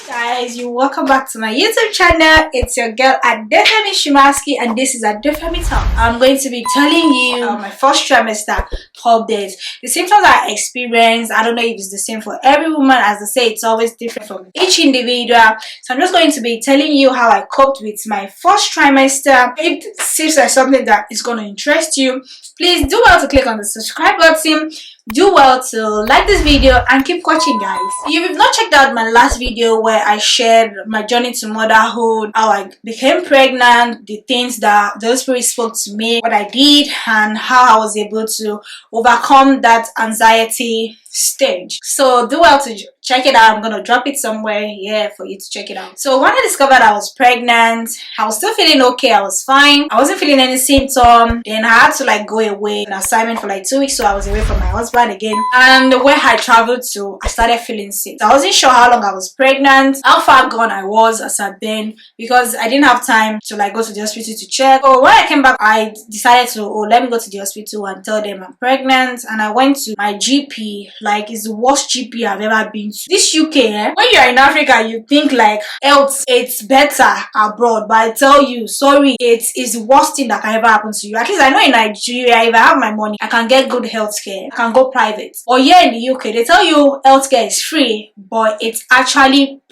Guys, you welcome back to my YouTube channel. It's your girl Adefemi Shimaski, and this is Adefemi Talk. I'm going to be telling you my first trimester updates, the symptoms I experienced. I don't know if it's the same for every woman. As I say, it's always different from each individual. So I'm just going to be telling you how I coped with my first trimester. If it seems like something that is going to interest you, please do well to click on the subscribe button. Do well to like this video and keep watching, guys. If you've not checked out my last video where I shared my journey to motherhood, how I became pregnant, the things that the Holy Spirit spoke to me, what I did, and how I was able to overcome that anxiety stage. So do well to check it out. I'm gonna drop it somewhere here for you to check it out. So when I discovered I was pregnant, I was still feeling okay. I was fine. I wasn't feeling any symptom. Then I had to go away on assignment for 2 weeks, so I was away from my husband again. And where I traveled to, I started feeling sick. So I wasn't sure how long I was pregnant, how far gone I was as at then, because I didn't have time to go to the hospital to check. So when I came back, I decided to let me go to the hospital and tell them I'm pregnant. And I went to my GP. It's the worst GP I've ever been to. This UK, when you're in Africa, you think health, it's better abroad, but I tell you, sorry, it's the worst thing that can ever happen to you. At least I know in Nigeria, if I have my money, I can get good health care. I can go private. Or here in the UK, they tell you healthcare is free, but it's actually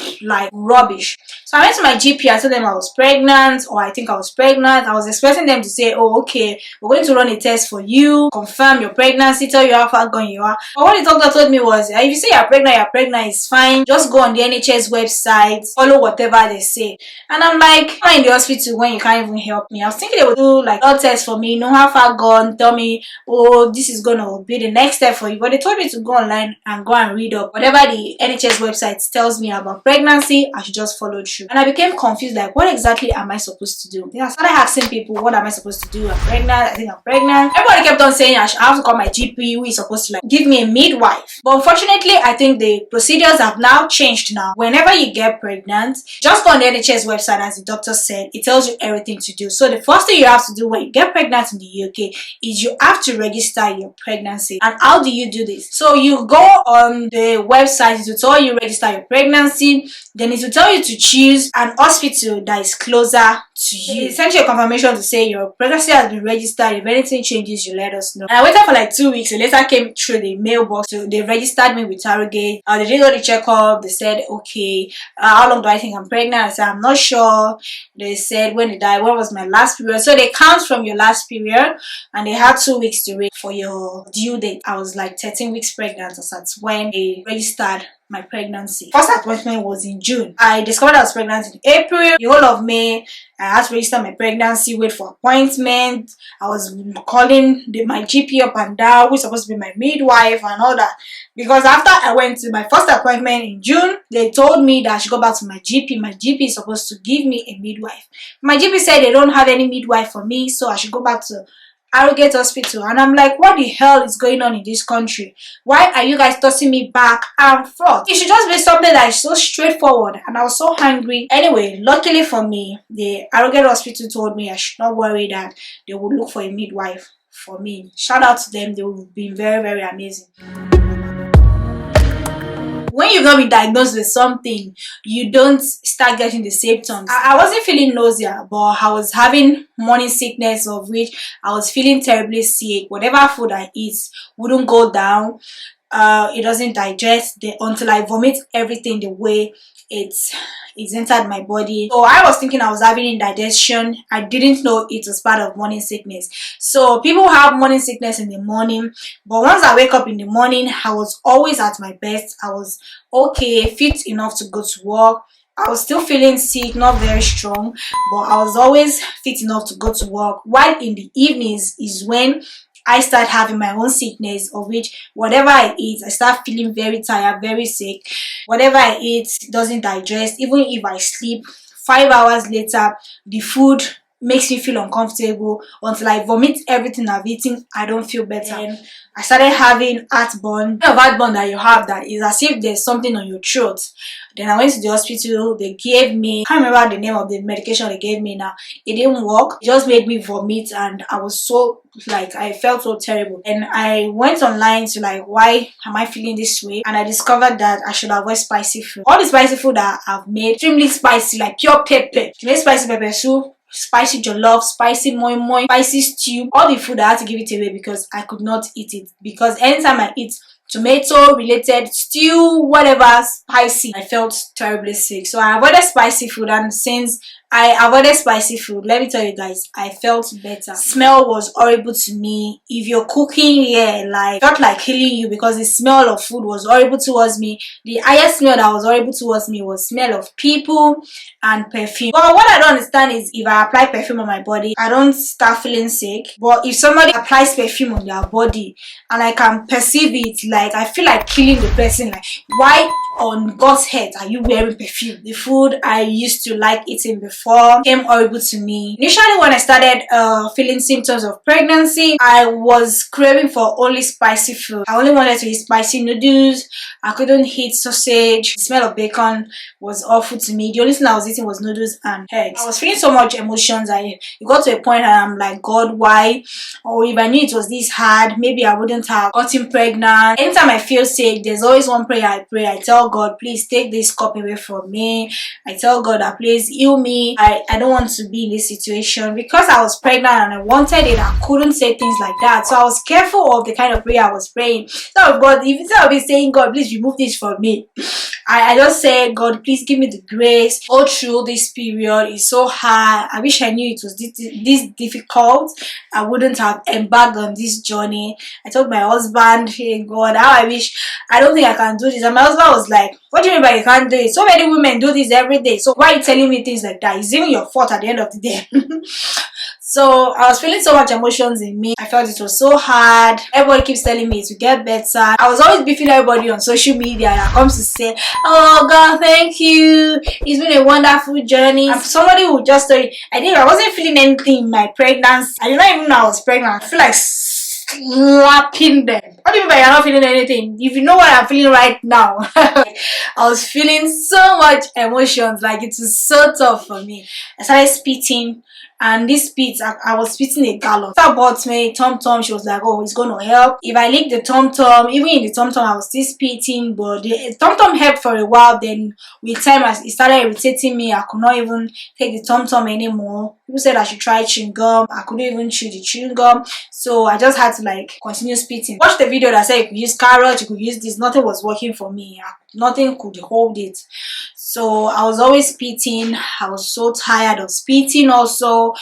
rubbish. So I went to my GP. I told them I was pregnant, or I think I was pregnant. I was expecting them to say, oh, okay, we're going to run a test for you, confirm your pregnancy, tell you how far gone you are. But what the doctor told me was, if you say you're pregnant, it's fine. Just go on the NHS website, follow whatever they say. And I'm I'm in the hospital when you can't even help me. I was thinking they would do blood tests for me, know how far gone, tell me, oh, this is gonna be the next step for you. But they told me to go online and go and read up whatever the NHS website tells me about pregnancy. I should just follow through. And I became confused, what exactly am I supposed to do? Then I started asking people, what am I supposed to do? I'm pregnant. I think I'm pregnant. Everybody kept on saying I have to call my GP, who is supposed to give me a midwife. But unfortunately, I think the procedures have now changed now. Whenever you get pregnant, just go on the NHS website, as the doctor said. It tells you everything to do. So the first thing you have to do when you get pregnant in the UK is you have to register your pregnancy. And how do you do this? So you go on the website, it will tell you register your pregnancy. Then it will tell you to choose an hospital that is closer to you. It sends you a confirmation to say your pregnancy has been registered. If anything changes, you let us know. And I waited for 2 weeks. A letter came through the mailbox. So they registered me with Target. They did all the checkup. They said, okay, how long do I think I'm pregnant? I said, I'm not sure. They said, when did I? When was my last period? So they count from your last period, and they had 2 weeks to wait for your due date. I was 13 weeks pregnant. That's when they registered my pregnancy. First appointment was in June. I discovered I was pregnant in April. The whole of May, I had to register my pregnancy, wait for appointment. I was calling my GP up and down, who's supposed to be my midwife and all that. Because after I went to my first appointment in June, they told me that I should go back to my GP. My GP is supposed to give me a midwife. My GP said they don't have any midwife for me, so I should go back to Arrogate Hospital. And I'm what the hell is going on in this country? Why are you guys tossing me back and forth? It should just be something that is so straightforward. And I was so hungry. Anyway, luckily for me, the Arrogate Hospital told me I should not worry, that they would look for a midwife for me. Shout out to them. They would be very, very amazing. When you've not been diagnosed with something, you don't start getting the symptoms. I wasn't feeling nausea, but I was having morning sickness, of which I was feeling terribly sick. Whatever food I eat wouldn't go down. It doesn't digest until I vomit everything the way it's entered my body. So I was thinking I was having indigestion. I didn't know it was part of morning sickness. So people have morning sickness in the morning, but once I wake up in the morning, I was always at my best. I was okay, fit enough to go to work. I was still feeling sick, not very strong, but I was always fit enough to go to work. While in the evenings is when I start having my own sickness, of which whatever I eat, I start feeling very tired, very sick. Whatever I eat doesn't digest. Even if I sleep, 5 hours later, the food makes me feel uncomfortable. Until I vomit everything I've eaten, I don't feel better. And I started having heartburn. The kind of heartburn that you have that is as if there's something on your throat. Then I went to the hospital. They gave me, I can't remember the name of the medication they gave me now. It didn't work. It just made me vomit, and I was so, like, I felt so terrible. And I went online to, like, why am I feeling this way? And I discovered that I should avoid spicy food. All the spicy food that I've made, extremely spicy, like pure pepper. You made spicy pepper soup, spicy jollof, spicy moi moi, spicy stew, all the food I had to give it away because I could not eat it. Because anytime I eat tomato related stew, whatever spicy, I felt terribly sick. So I avoided spicy food, and since I avoided spicy food, let me tell you guys, I felt better. Smell was horrible to me. If you're cooking here, like, felt like killing you because the smell of food was horrible towards me. The highest smell that was horrible towards me was smell of people and perfume. But what I don't understand is, if I apply perfume on my body, I don't start feeling sick. But if somebody applies perfume on their body and I can perceive it, like, I feel like killing the person. Like, why on God's head are you wearing perfume? The food I used to like eating before came horrible to me. Initially, when I started feeling symptoms of pregnancy, I was craving for only spicy food. I only wanted to eat spicy noodles. I couldn't eat sausage. The smell of bacon was awful to me. The only thing I was eating was noodles and eggs. I was feeling so much emotions. It got to a point where I'm like, God, why? Or if I knew it was this hard, maybe I wouldn't have gotten pregnant. Anytime I feel sick, there's always one prayer I pray. I tell God, please take this cup away from me. I tell God that please heal me. I don't want to be in this situation. Because I was pregnant and I wanted it, I couldn't say things like that. So I was careful of the kind of prayer I was praying. So God, if instead of me saying, God, please remove this from me, I just said, God, please give me the grace. All through this period, it's so hard. I wish I knew it was this difficult. I wouldn't have embarked on this journey. I told my husband, hey God, how I wish, I don't think I can do this. And my husband was like, what do you mean by you can't do it? So many women do this every day. So why are you telling me things like that? It's even your fault at the end of the day. So I was feeling so much emotions in me. I felt it was so hard. Everybody keeps telling me to get better. I was always beefing everybody on social media that comes to say, oh God, thank you. It's been a wonderful journey. And somebody who just told you, I wasn't feeling anything in my pregnancy. I did not even know I was pregnant. I feel like slapping them. What do you mean by you're not feeling anything? If you know what I'm feeling right now. I was feeling so much emotions. Like, it was so tough for me. I started spitting. And this spit, I was spitting a gallon. After I bought me Tom Tom, she was like, oh, it's going to help. If I lick the Tom Tom, even in the Tom Tom, I was still spitting. But the Tom Tom helped for a while. Then with time, as it started irritating me, I could not even take the Tom Tom anymore. People said I should try chewing gum. I couldn't even chew the chewing gum. So I just had to, like, continue spitting. Watch the video that said you could use carrot, you could use this. Nothing was working for me. Nothing could hold it. So I was always spitting. I was so tired of spitting also.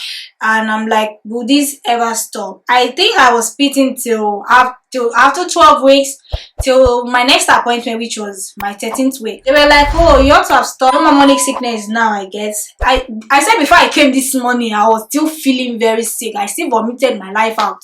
And I'm like, will this ever stop? I think I was spitting till after 12 weeks, till my next appointment, which was my 13th week. They were like, oh, you ought to have stopped. No more morning sickness now, I guess. I said before I came this morning, I was still feeling very sick. I still vomited my life out.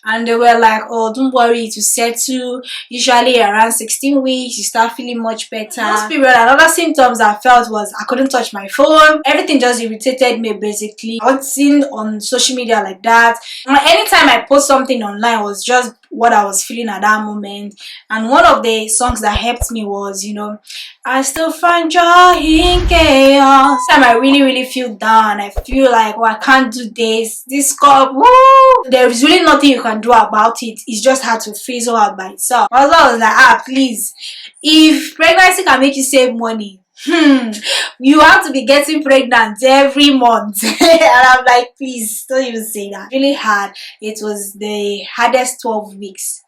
And they were like, oh, don't worry, it will settle. Usually around 16 weeks, you start feeling much better. This period, another symptoms I felt was I couldn't touch my phone. Everything just irritated me, basically. I was seen on social media like that. Anytime I post something online, it was just what I was feeling at that moment. And one of the songs that helped me was, you know, I still find joy in chaos. Time I really feel down. I feel like, oh, I can't do this cup, woo! There is really nothing you can do about it. It's just had to fizzle out by itself. My husband was like, please, if pregnancy can make you save money, you have to be getting pregnant every month. And I'm like, please don't even say that. Really hard. It was the hardest 12 weeks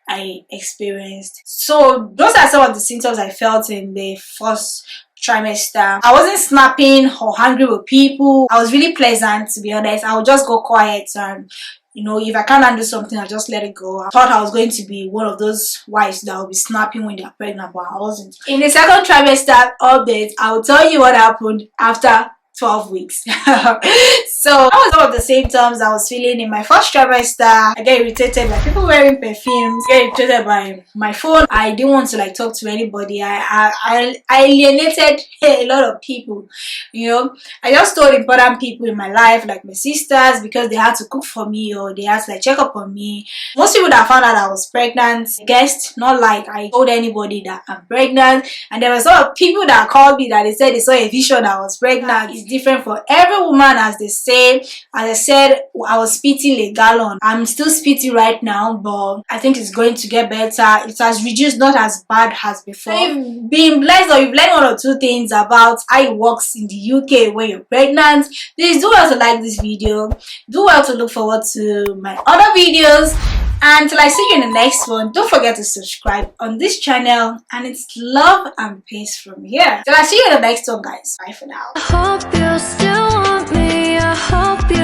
I experienced. So those are some of the symptoms I felt in the first trimester. I wasn't snapping or angry with people. I was really pleasant, to be honest. I would just go quiet and, you know, if I can't handle something, I just let it go. I thought I was going to be one of those wives that will be snapping when they're pregnant, but I wasn't. In the second trimester update, I will tell you what happened after 12 weeks. So that was one of the symptoms I was feeling in my first trimester. I get irritated by people wearing perfumes, get irritated by my phone. I didn't want to like talk to anybody. I alienated a lot of people, you know. I just told important people in my life, like my sisters, because they had to cook for me or they had to like check up on me. Most people that found out I was pregnant guessed, not like I told anybody that I'm pregnant. And there were some people that called me that they said they saw a vision that I was pregnant. It's different for every woman, as they say. As I said, I was spitting a gallon. I'm still spitting right now, but I think it's going to get better. It has reduced, not as bad as before. So you've been blessed or you've learned one or two things about how it works in the UK when you're pregnant. Please do well to like this video. Do well to look forward to my other videos. And till I see you in the next one, don't forget to subscribe on this channel. And it's love and peace from here. Till I see you in the next one, guys. Bye for now. I hope you still want me. I hope you